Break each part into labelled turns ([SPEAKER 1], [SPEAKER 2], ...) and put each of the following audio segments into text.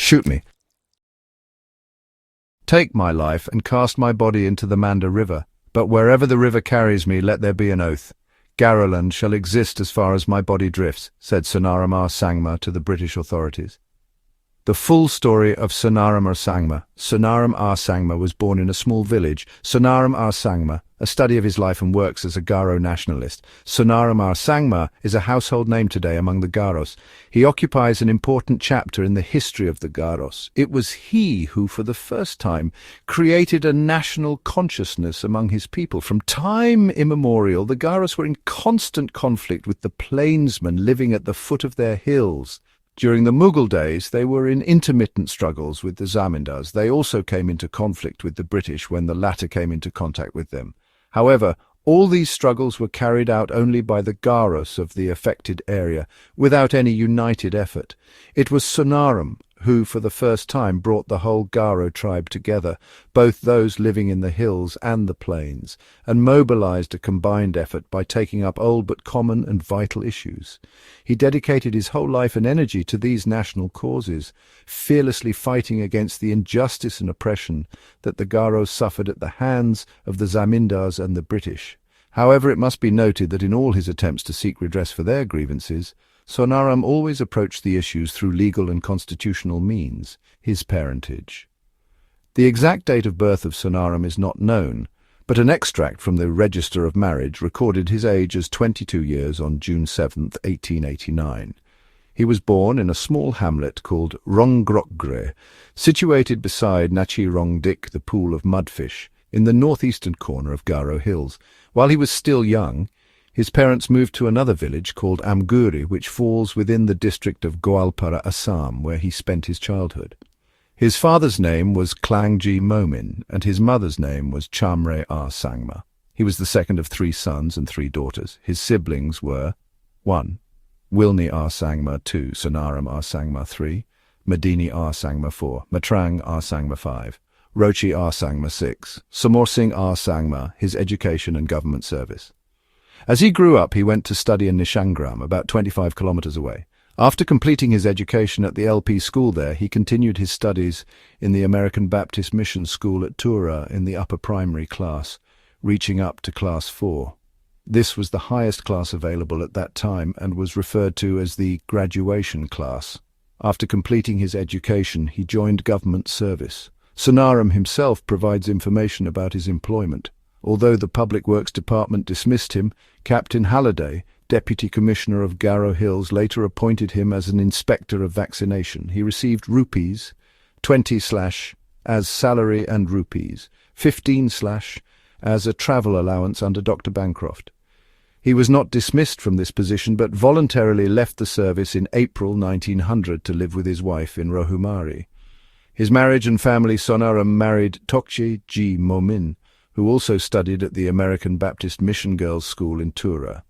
[SPEAKER 1] Shoot me. Take my life and cast my body into the Manda River, but wherever the river carries me, let there be an oath. Garoland shall exist as far as my body drifts, said Sonaram R Sangma to the British authorities. The full story of Sonaram R Sangma. Sonaram R Sangma was born in a small village. Sonaram R Sangma, a study of his life and works as a Garo nationalist. Sonaram R Sangma is a household name today among the Garos. He occupies an important chapter in the history of the Garos. It was he who, for the first time, created a national consciousness among his people. From time immemorial, the Garos were in constant conflict with the plainsmen living at the foot of their hills. During the Mughal days, they were in intermittent struggles with the zamindars. They also came into conflict with the British when the latter came into contact with them. However, all these struggles were carried out only by the Garos of the affected area, without any united effort. It was Sonaram who, for the first time, brought the whole Garo tribe together, both those living in the hills and the plains, and mobilized a combined effort by taking up old but common and vital issues. He dedicated his whole life and energy to these national causes, fearlessly fighting against the injustice and oppression that the Garos suffered at the hands of the zamindars and the British. However, it must be noted that in all his attempts to seek redress for their grievances, Sonaram always approached the issues through legal and constitutional means, his parentage. The exact date of birth of Sonaram is not known, but an extract from the Register of Marriage recorded his age as 22 years on June 7, 1889. He was born in a small hamlet called Rongrokgre, situated beside Nachirongdik, the pool of mudfish, in the northeastern corner of Garo Hills. While he was still young, his parents moved to another village called Amguri, which falls within the district of Goalpara, Assam, where he spent his childhood. His father's name was Klang G Momin, and his mother's name was Chamre R Sangma. He was the second of 3 sons and 3 daughters. His siblings were 1. Wilne R Sangma 2, Sonaram R Sangma 3, Medini R Sangma 4, Matrang R Sangma 5, Roche R Sangma 6, Somorsing R Sangma, his education and government service. As he grew up, he went to study in Nishangram, about 25 kilometers away. After completing his education at the LP school there, he continued his studies in the American Baptist Mission School at Tura in the upper primary class, reaching up to class 4. This was the highest class available at that time and was referred to as the graduation class. After completing his education, he joined government service. Sonaram himself provides information about his employment. Although the Public Works Department dismissed him, Captain Halliday, Deputy Commissioner of Garo Hills, later appointed him as an Inspector of Vaccination. He received rupees, 20/ as salary and rupees, 15/ as a travel allowance under Dr. Bancroft. He was not dismissed from this position, but voluntarily left the service in April 1900 to live with his wife in Rohumari. His marriage and family. Sonaram married Klang G Momin, who also studied at the American Baptist Mission Girls' School in Tura.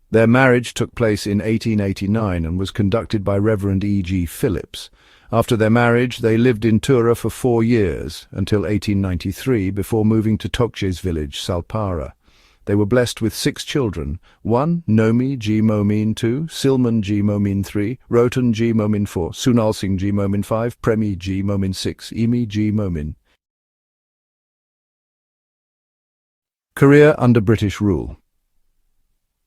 [SPEAKER 1] Their marriage took place in 1889 and was conducted by Reverend E.G. Phillips. After their marriage, they lived in Tura for 4 years, until 1893, before moving to Tokche's village, Salpara. They were blessed with 6 children: 1. Nomi G. Momin 2, Silman G. Momin 3, Rotan G. Momin 4, Sunalsing G. Momin 5, Premi G. Momin 6, Emi G. Momin. Career under British rule.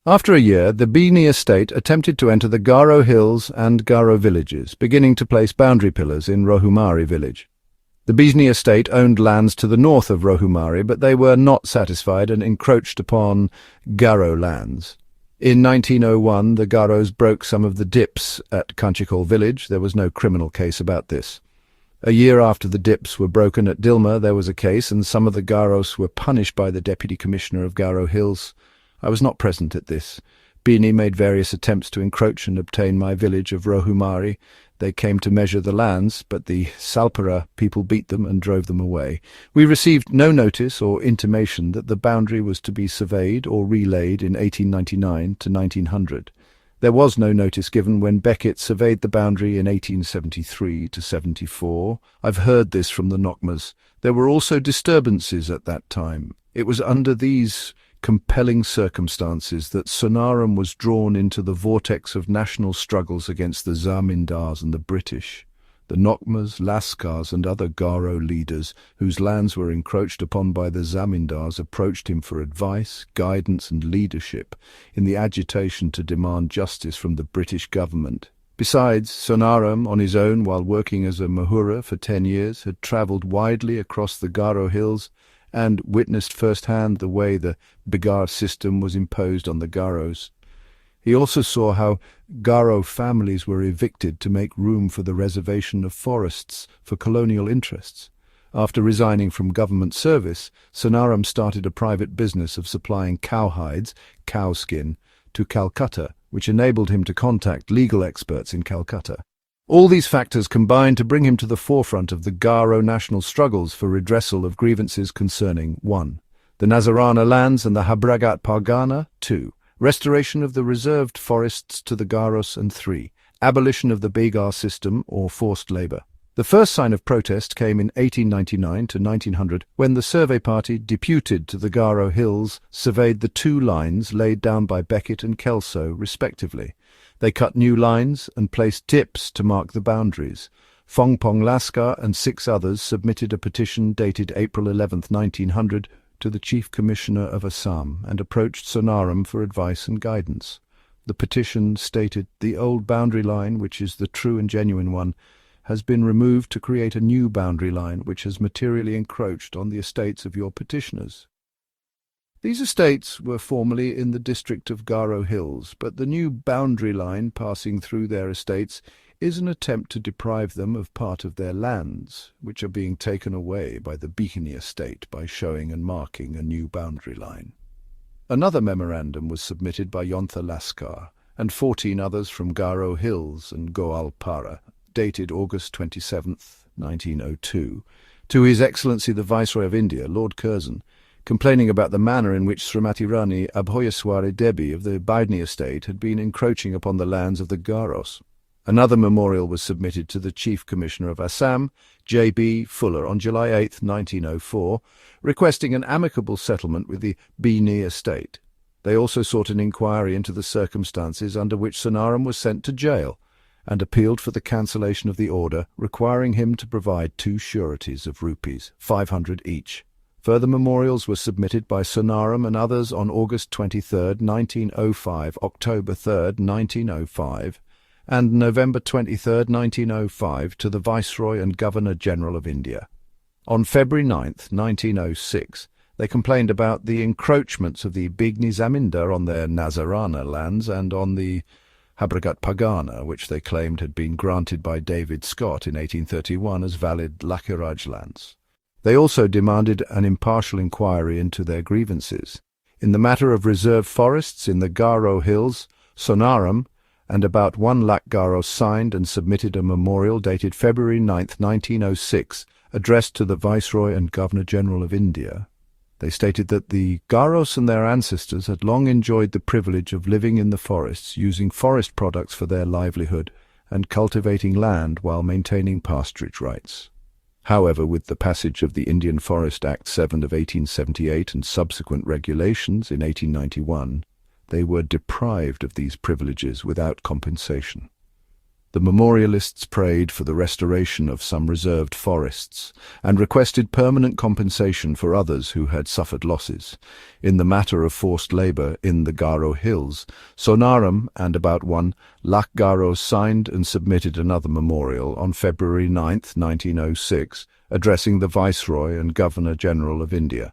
[SPEAKER 1] After a year, the Wilne estate attempted to enter the Garo Hills and Garo villages, beginning to place boundary pillars in Rohumari village. The Wilne estate owned lands to the north of Rohumari, but they were not satisfied and encroached upon Garo lands. In 1901, the Garos broke some of the dips at Kanchikol village. There was no criminal case about this. A year after the dips were broken at Dilma, there was a case, and some of the Garos were punished by the Deputy Commissioner of Garo Hills. I was not present at this. Wilne made various attempts to encroach and obtain my village of Rohumari. They came to measure the lands, but the Salpara people beat them and drove them away. We received no notice or intimation that the boundary was to be surveyed or relaid in 1899 to 1900. There was no notice given when Beckett surveyed the boundary in 1873 to 74. I've heard this from the Nokmas. There were also disturbances at that time. It was under these compelling circumstances that Sonaram was drawn into the vortex of national struggles against the Zamindars and the British. The Nokmas, Lascars and other Garo leaders, whose lands were encroached upon by the zamindars, approached him for advice, guidance and leadership in the agitation to demand justice from the British government. Besides, Sonaram, on his own while working as a Mohirrer for 10 years, had travelled widely across the Garo Hills and witnessed firsthand the way the Bigar system was imposed on the Garos. He also saw how Garo families were evicted to make room for the reservation of forests for colonial interests. After resigning from government service, Sonaram started a private business of supplying cowhides, cowskin, to Calcutta, which enabled him to contact legal experts in Calcutta. All these factors combined to bring him to the forefront of the Garo national struggles for redressal of grievances concerning 1. The Nazarana lands and the Habragat Pargana, 2. Restoration of the reserved forests to the Garos, and 3. Abolition of the Bigar system or forced labour. The first sign of protest came in 1899 to 1900 when the survey party, deputed to the Garo Hills, surveyed the 2 lines laid down by Beckett and Kelso, respectively. They cut new lines and placed tips to mark the boundaries. Fongpong Lascar and 6 others submitted a petition dated April 11, 1900, to the Chief Commissioner of Assam and approached Sonaram for advice and guidance. The petition stated, "The old boundary line, which is the true and genuine one, has been removed to create a new boundary line which has materially encroached on the estates of your petitioners." These estates were formerly in the district of Garo Hills, but the new boundary line passing through their estates is an attempt to deprive them of part of their lands, which are being taken away by the Bikini estate by showing and marking a new boundary line. Another memorandum was submitted by Yontha Lascar and 14 others from Garo Hills and Goalpara, dated August 27, 1902, to His Excellency the Viceroy of India, Lord Curzon, complaining about the manner in which Srimati Rani Abhoyaswari Debi of the Bidni estate had been encroaching upon the lands of the Garos. Another memorial was submitted to the Chief Commissioner of Assam, J.B. Fuller, on July 8, 1904, requesting an amicable settlement with the Bini estate. They also sought an inquiry into the circumstances under which Sonaram was sent to jail, and appealed for the cancellation of the order, requiring him to provide 2 sureties of rupees, 500 each. Further memorials were submitted by Sonaram and others on August 23, 1905, October 3, 1905, and November 23, 1905, to the Viceroy and Governor-General of India. On February 9, 1906, they complained about the encroachments of the Bigni Zamindar on their Nazarana lands and on the Habragat Pagana, which they claimed had been granted by David Scott in 1831 as valid Lakiraj lands. They also demanded an impartial inquiry into their grievances. In the matter of reserved forests in the Garo Hills, Sonaram and about 1 lakh Garos signed and submitted a memorial dated February 9, 1906, addressed to the Viceroy and Governor-General of India. They stated that the Garos and their ancestors had long enjoyed the privilege of living in the forests, using forest products for their livelihood, and cultivating land while maintaining pasturage rights. However, with the passage of the Indian Forest Act 7 of 1878 and subsequent regulations in 1891, they were deprived of these privileges without compensation. The memorialists prayed for the restoration of some reserved forests and requested permanent compensation for others who had suffered losses. In the matter of forced labour in the Garo Hills, Sonaram and about 1 lakh Garos signed and submitted another memorial on February 9, 1906, addressing the Viceroy and Governor-General of India.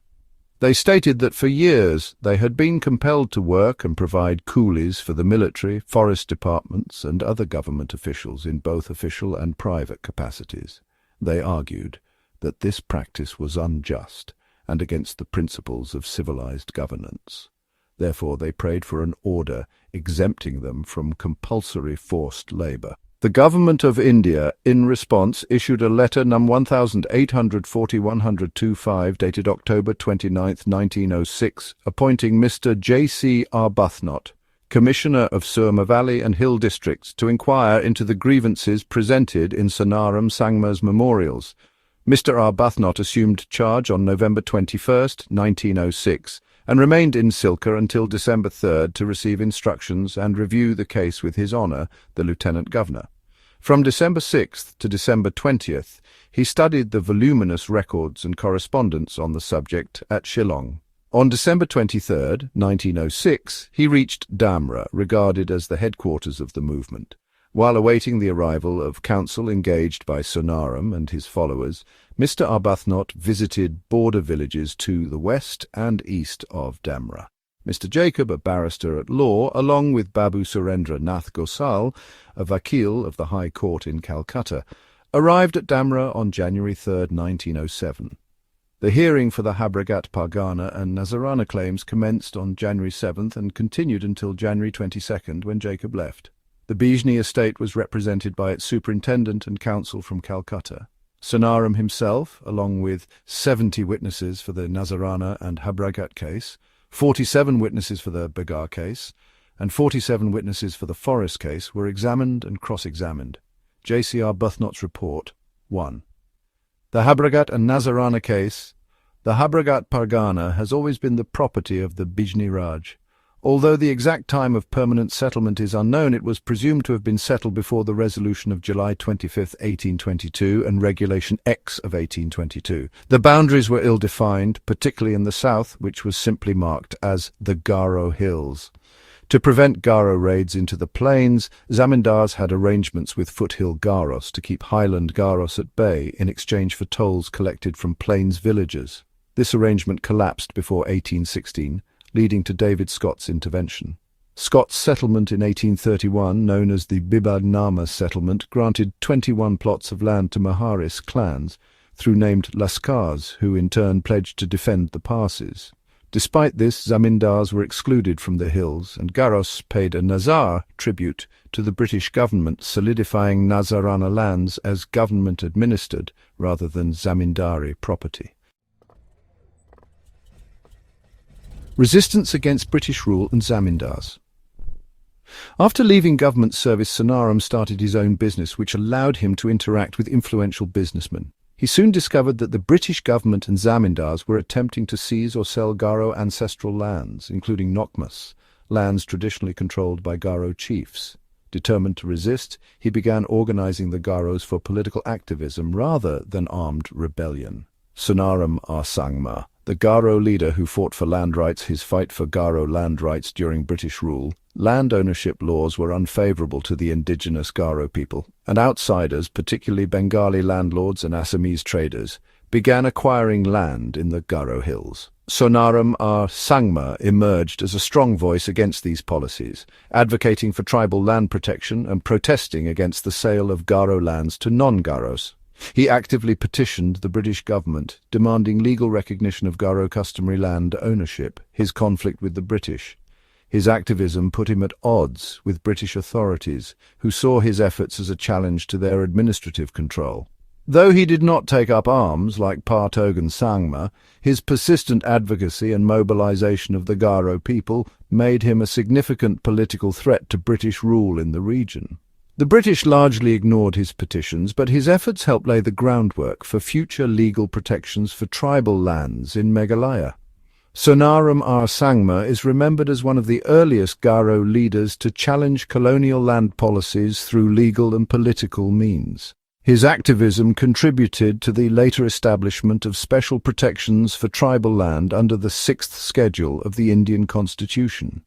[SPEAKER 1] They stated that for years they had been compelled to work and provide coolies for the military, forest departments and other government officials in both official and private capacities. They argued that this practice was unjust and against the principles of civilized governance. Therefore they prayed for an order exempting them from compulsory forced labour. The Government of India, in response, issued a letter No. 1840-125 dated October 29, 1906, appointing Mr. J.C. Arbuthnot, Commissioner of Surma Valley and Hill Districts, to inquire into the grievances presented in Sonaram Sangma's memorials. Mr. Arbuthnot assumed charge on November 21, 1906, and remained in Silka until December 3 to receive instructions and review the case with His Honour, the Lieutenant Governor. From December 6th to December 20th, he studied the voluminous records and correspondence on the subject at Shillong. On December 23, 1906, he reached Damra, regarded as the headquarters of the movement. While awaiting the arrival of council engaged by Sonaram and his followers, Mr. Arbuthnot visited border villages to the west and east of Damra. Mr. Jacob, a barrister at law, along with Babu Surendra Nath Gosal, a vakil of the High Court in Calcutta, arrived at Damra on January 3, 1907. The hearing for the Habragat Pargana and Nazarana claims commenced on January 7th and continued until January 22nd, when Jacob left. The Bijni estate was represented by its superintendent and counsel from Calcutta. Sonaram himself, along with 70 witnesses for the Nazarana and Habragat case, 47 witnesses for the Bagar case, and 47 witnesses for the Forest case, were examined and cross-examined. J.C. Arbuthnot's report. 1. The Habragat and Nazarana case. The Habragat Pargana has always been the property of the Bijni Raj. Although the exact time of permanent settlement is unknown, it was presumed to have been settled before the resolution of July 25, 1822, and Regulation X of 1822. The boundaries were ill-defined, particularly in the south, which was simply marked as the Garo Hills. To prevent Garo raids into the plains, zamindars had arrangements with foothill Garos to keep highland Garos at bay in exchange for tolls collected from plains villagers. This arrangement collapsed before 1816, leading to David Scott's intervention. Scott's settlement in 1831, known as the Bibadnama settlement, granted 21 plots of land to Mohirrer clans through named Laskars, who in turn pledged to defend the passes. Despite this, zamindars were excluded from the hills, and Garos paid a Nazar tribute to the British government, solidifying Nazarana lands as government-administered rather than zamindari property. Resistance against British rule and zamindars. After leaving government service, Sonaram started his own business, which allowed him to interact with influential businessmen. He soon discovered that the British government and zamindars were attempting to seize or sell Garo ancestral lands, including Nokmas, lands traditionally controlled by Garo chiefs. Determined to resist, he began organizing the Garos for political activism rather than armed rebellion. Sonaram R. Sangma, the Garo leader who fought for land rights, his fight for Garo land rights during British rule. Land ownership laws were unfavourable to the indigenous Garo people, and outsiders, particularly Bengali landlords and Assamese traders, began acquiring land in the Garo Hills. Sonaram R. Sangma emerged as a strong voice against these policies, advocating for tribal land protection and protesting against the sale of Garo lands to non-Garos. He actively petitioned the British government, demanding legal recognition of Garo customary land ownership, his conflict with the British. His activism put him at odds with British authorities, who saw his efforts as a challenge to their administrative control. Though he did not take up arms like Partogan Sangma, his persistent advocacy and mobilization of the Garo people made him a significant political threat to British rule in the region. The British largely ignored his petitions, but his efforts helped lay the groundwork for future legal protections for tribal lands in Meghalaya. Sonaram R. Sangma is remembered as one of the earliest Garo leaders to challenge colonial land policies through legal and political means. His activism contributed to the later establishment of special protections for tribal land under the 6th Schedule of the Indian Constitution.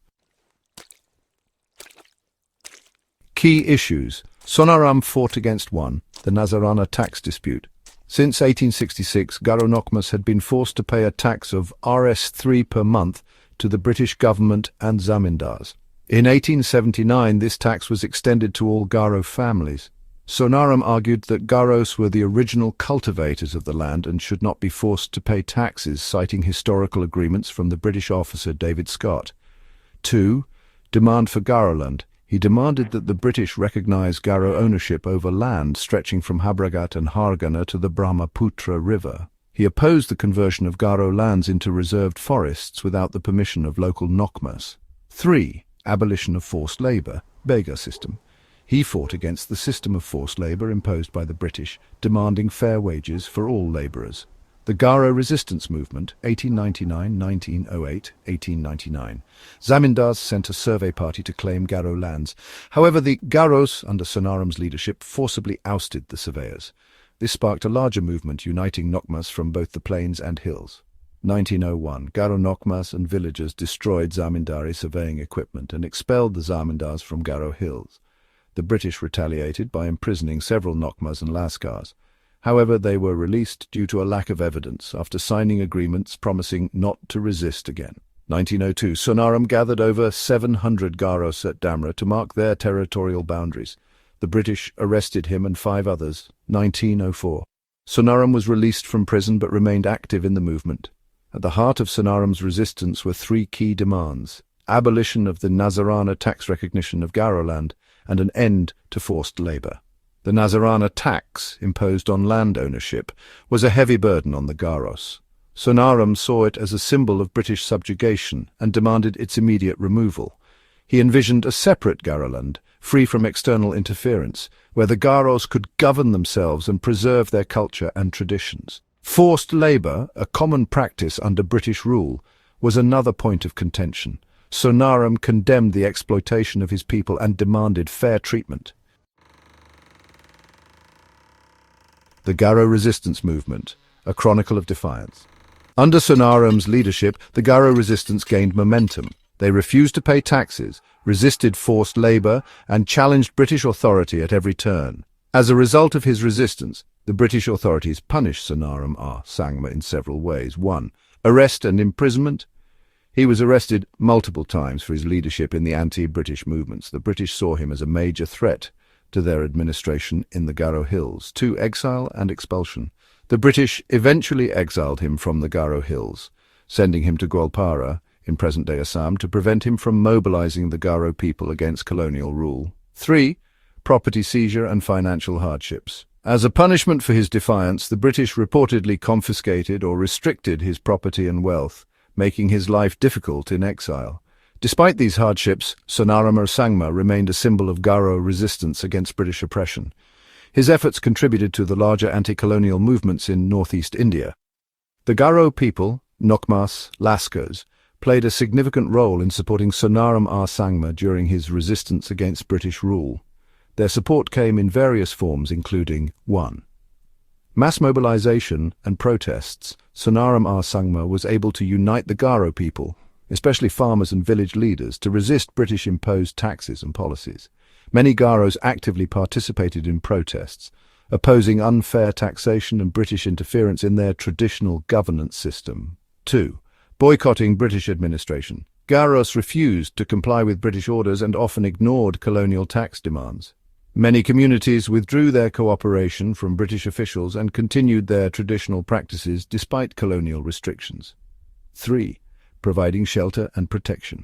[SPEAKER 1] Key issues. Sonaram fought against 1. The Nazarana tax dispute. Since 1866, Garo Nokmas had been forced to pay a tax of Rs3 per month to the British government and zamindars. In 1879, this tax was extended to all Garo families. Sonaram argued that Garos were the original cultivators of the land and should not be forced to pay taxes, citing historical agreements from the British officer David Scott. 2. Demand for Garoland. He demanded that the British recognise Garo ownership over land stretching from Habragat and Hargana to the Brahmaputra River. He opposed the conversion of Garo lands into reserved forests without the permission of local Nokmas. 3. Abolition of forced labour, Bega system. He fought against the system of forced labour imposed by the British, demanding fair wages for all labourers. The Garo resistance movement, 1899, 1908, 1899. Zamindars sent a survey party to claim Garo lands. However, the Garos, under Sonaram's leadership, forcibly ousted the surveyors. This sparked a larger movement uniting Nokmas from both the plains and hills. 1901, Garo Nokmas and villagers destroyed Zamindari surveying equipment and expelled the Zamindars from Garo Hills. The British retaliated by imprisoning several Nokmas and Lascars. However, they were released due to a lack of evidence after signing agreements promising not to resist again. 1902, Sonaram gathered over 700 Garos at Damra to mark their territorial boundaries. The British arrested him and 5 others. 1904. Sonaram was released from prison but remained active in the movement. At the heart of Sonaram's resistance were 3 key demands: abolition of the Nazarana tax recognition of Garoland and an end to forced labour. The Nazarana tax, imposed on land ownership, was a heavy burden on the Garos. Sonaram saw it as a symbol of British subjugation and demanded its immediate removal. He envisioned a separate Garoland, free from external interference, where the Garos could govern themselves and preserve their culture and traditions. Forced labour, a common practice under British rule, was another point of contention. Sonaram condemned the exploitation of his people and demanded fair treatment. The Garo resistance movement, a chronicle of defiance. Under Sonaram's leadership, the Garo resistance gained momentum. They refused to pay taxes, resisted forced labour, and challenged British authority at every turn. As a result of his resistance, the British authorities punished Sonaram R. Sangma in several ways. 1. Arrest and imprisonment. He was arrested multiple times for his leadership in the anti-British movements. The British saw him as a major threat to their administration in the Garo Hills. 2. Exile and expulsion. The British eventually exiled him from the Garo Hills, sending him to Goalpara, in present-day Assam, to prevent him from mobilizing the Garo people against colonial rule. 3. Property seizure and financial hardships. As a punishment for his defiance, the British reportedly confiscated or restricted his property and wealth, making his life difficult in exile. Despite these hardships, Sonaram R. Sangma remained a symbol of Garo resistance against British oppression. His efforts contributed to the larger anti-colonial movements in northeast India. The Garo people, Nokmas, Lascars, played a significant role in supporting Sonaram R. Sangma during his resistance against British rule. Their support came in various forms, including 1. Mass mobilization and protests. Sonaram R. Sangma was able to unite the Garo people, especially farmers and village leaders, to resist British-imposed taxes and policies. Many Garos actively participated in protests, opposing unfair taxation and British interference in their traditional governance system. 2. Boycotting British administration. Garos refused to comply with British orders and often ignored colonial tax demands. Many communities withdrew their cooperation from British officials and continued their traditional practices despite colonial restrictions. 3. Providing shelter and protection.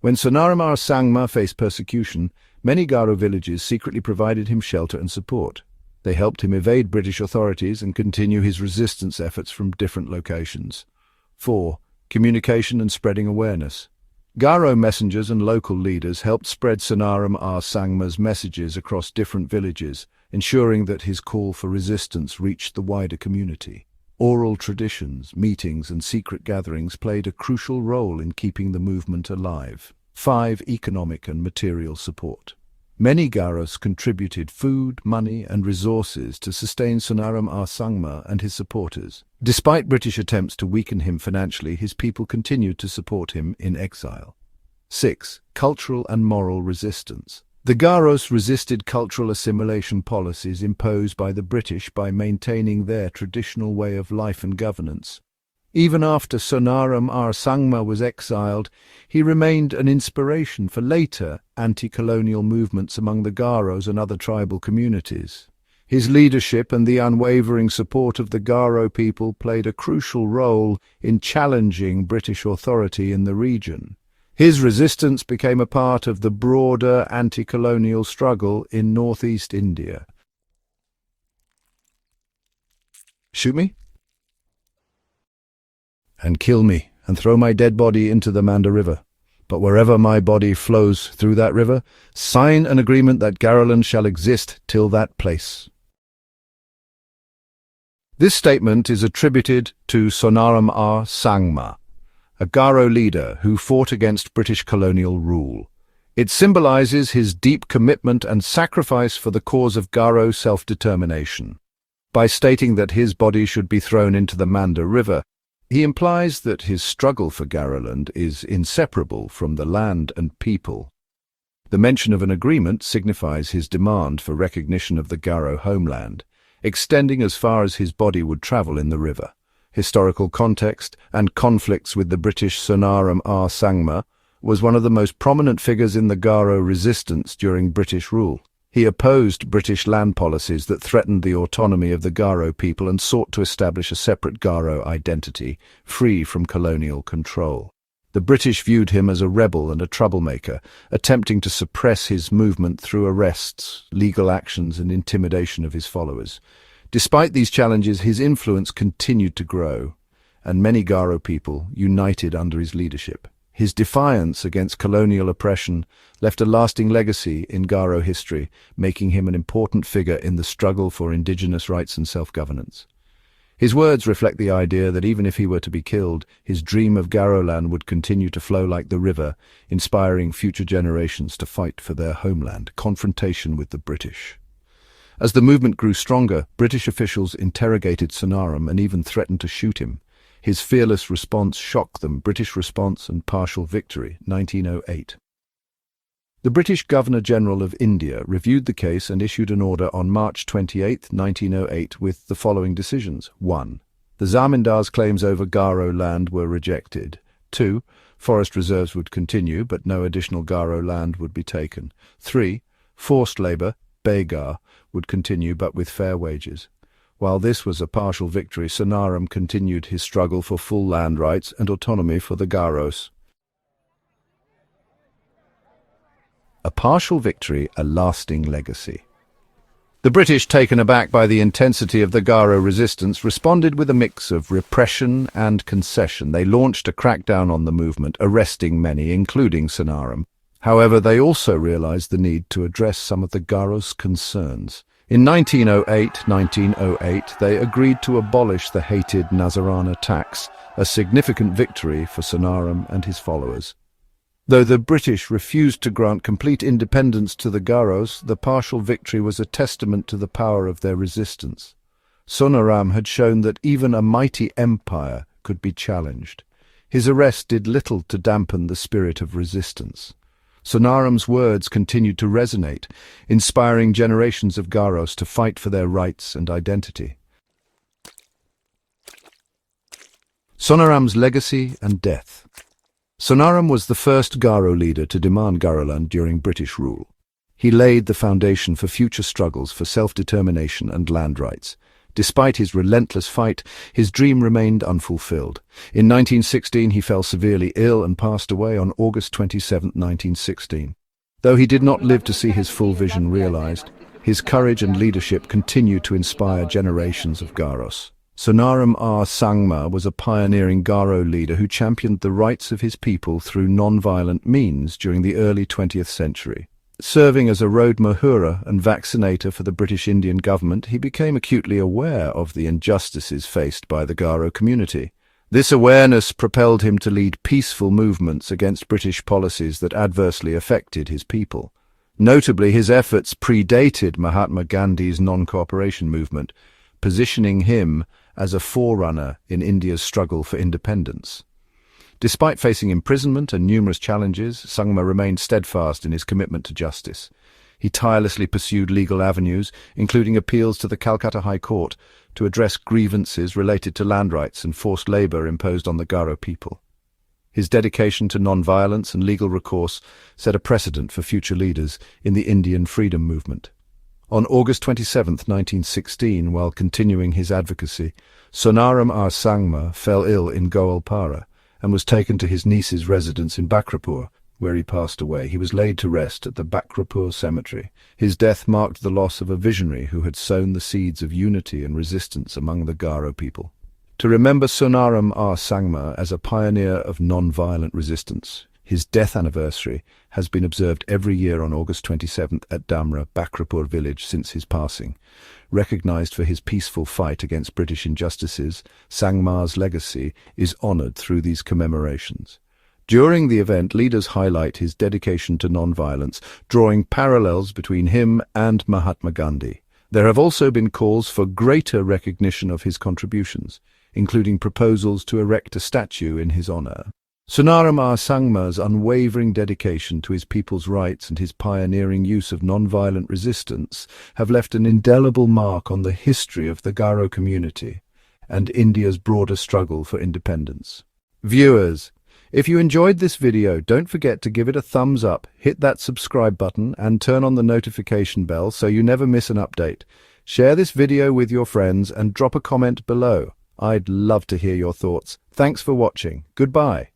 [SPEAKER 1] When Sonaram R. Sangma faced persecution, many Garo villages secretly provided him shelter and support. They helped him evade British authorities and continue his resistance efforts from different locations. 4. Communication and spreading awareness. Garo messengers and local leaders helped spread Sonaram R. Sangma's messages across different villages, ensuring that his call for resistance reached the wider community. Oral traditions, meetings, and secret gatherings played a crucial role in keeping the movement alive. 5. Economic and material support. Many Garos contributed food, money, and resources to sustain Sonaram R. Sangma and his supporters. Despite British attempts to weaken him financially, his people continued to support him in exile. 6. Cultural and moral resistance. The Garos resisted cultural assimilation policies imposed by the British by maintaining their traditional way of life and governance. Even after Sonaram R. Sangma was exiled, he remained an inspiration for later anti-colonial movements among the Garos and other tribal communities. His leadership and the unwavering support of the Garo people played a crucial role in challenging British authority in the region. His resistance became a part of the broader anti-colonial struggle in northeast India. Shoot me? And kill me, and throw my dead body into the Manda River. But wherever my body flows through that river, sign an agreement that Garoland shall exist till that place. This statement is attributed to Sonaram R. Sangma, a Garo leader who fought against British colonial rule. It symbolizes his deep commitment and sacrifice for the cause of Garo self-determination. By stating that his body should be thrown into the Manda River, he implies that his struggle for Garoland is inseparable from the land and people. The mention of an agreement signifies his demand for recognition of the Garo homeland, extending as far as his body would travel in the river. Historical context and conflicts with the British Sonaram R. Sangma was one of the most prominent figures in the Garo resistance during British rule. He opposed British land policies that threatened the autonomy of the Garo people and sought to establish a separate Garo identity, free from colonial control. The British viewed him as a rebel and a troublemaker, attempting to suppress his movement through arrests, legal actions, and intimidation of his followers. Despite these challenges, his influence continued to grow, and many Garo people united under his leadership. His defiance against colonial oppression left a lasting legacy in Garo history, making him an important figure in the struggle for indigenous rights and self-governance. His words reflect the idea that even if he were to be killed, his dream of Garoland would continue to flow like the river, inspiring future generations to fight for their homeland, confrontation with the British. As the movement grew stronger, British officials interrogated Sonaram and even threatened to shoot him. His fearless response shocked them. British response and partial victory, 1908. The British Governor-General of India reviewed the case and issued an order on March 28, 1908 with the following decisions. 1. The Zamindar's claims over Garo land were rejected. 2. Forest reserves would continue, but no additional Garo land would be taken. 3. Forced labour, Begar, would continue but with fair wages. While this was a partial victory, Sonaram continued his struggle for full land rights and autonomy for the Garos. A partial victory, a lasting legacy. The British, taken aback by the intensity of the Garo resistance, responded with a mix of repression and concession. They launched a crackdown on the movement, arresting many, including Sonaram. However, they also realized the need to address some of the Garos' concerns. In 1908, they agreed to abolish the hated Nazarana tax, a significant victory for Sonaram and his followers. Though the British refused to grant complete independence to the Garos, the partial victory was a testament to the power of their resistance. Sonaram had shown that even a mighty empire could be challenged. His arrest did little to dampen the spirit of resistance. Sonaram's words continued to resonate, inspiring generations of Garos to fight for their rights and identity. Sonaram's legacy and death. Sonaram was the first Garo leader to demand Garoland during British rule. He laid the foundation for future struggles for self-determination and land rights. Despite his relentless fight, his dream remained unfulfilled. In 1916, he fell severely ill and passed away on August 27, 1916. Though he did not live to see his full vision realized, his courage and leadership continued to inspire generations of Garos. Sonaram R. Sangma was a pioneering Garo leader who championed the rights of his people through non-violent means during the early 20th century. Serving as a road Mohirrer and vaccinator for the British Indian government, he became acutely aware of the injustices faced by the Garo community. This awareness propelled him to lead peaceful movements against British policies that adversely affected his people. Notably, his efforts predated Mahatma Gandhi's non-cooperation movement, positioning him as a forerunner in India's struggle for independence. Despite facing imprisonment and numerous challenges, Sangma remained steadfast in his commitment to justice. He tirelessly pursued legal avenues, including appeals to the Calcutta High Court, to address grievances related to land rights and forced labour imposed on the Garo people. His dedication to non-violence and legal recourse set a precedent for future leaders in the Indian freedom movement. On August 27, 1916, while continuing his advocacy, Sonaram R. Sangma fell ill in Goalpara and was taken to his niece's residence in Bancroft, where he passed away. He was laid to rest at the Bancroft cemetery. His death marked the loss of a visionary who had sown the seeds of unity and resistance among the Garo people. To remember Sonaram R. Sangma as a pioneer of non-violent resistance, His death anniversary has been observed every year on August 27th at Damra, Bakrapur village since his passing. Recognized for his peaceful fight against British injustices, Sangma's legacy is honored through these commemorations. During the event, leaders highlight his dedication to non-violence, drawing parallels between him and Mahatma Gandhi. There have also been calls for greater recognition of his contributions, including proposals to erect a statue in his honor. Sonaram R. Sangma's unwavering dedication to his people's rights and his pioneering use of non-violent resistance have left an indelible mark on the history of the Garo community and India's broader struggle for independence. Viewers, if you enjoyed this video, don't forget to give it a thumbs up, hit that subscribe button and turn on the notification bell so you never miss an update. Share this video with your friends and drop a comment below. I'd love to hear your thoughts. Thanks for watching. Goodbye.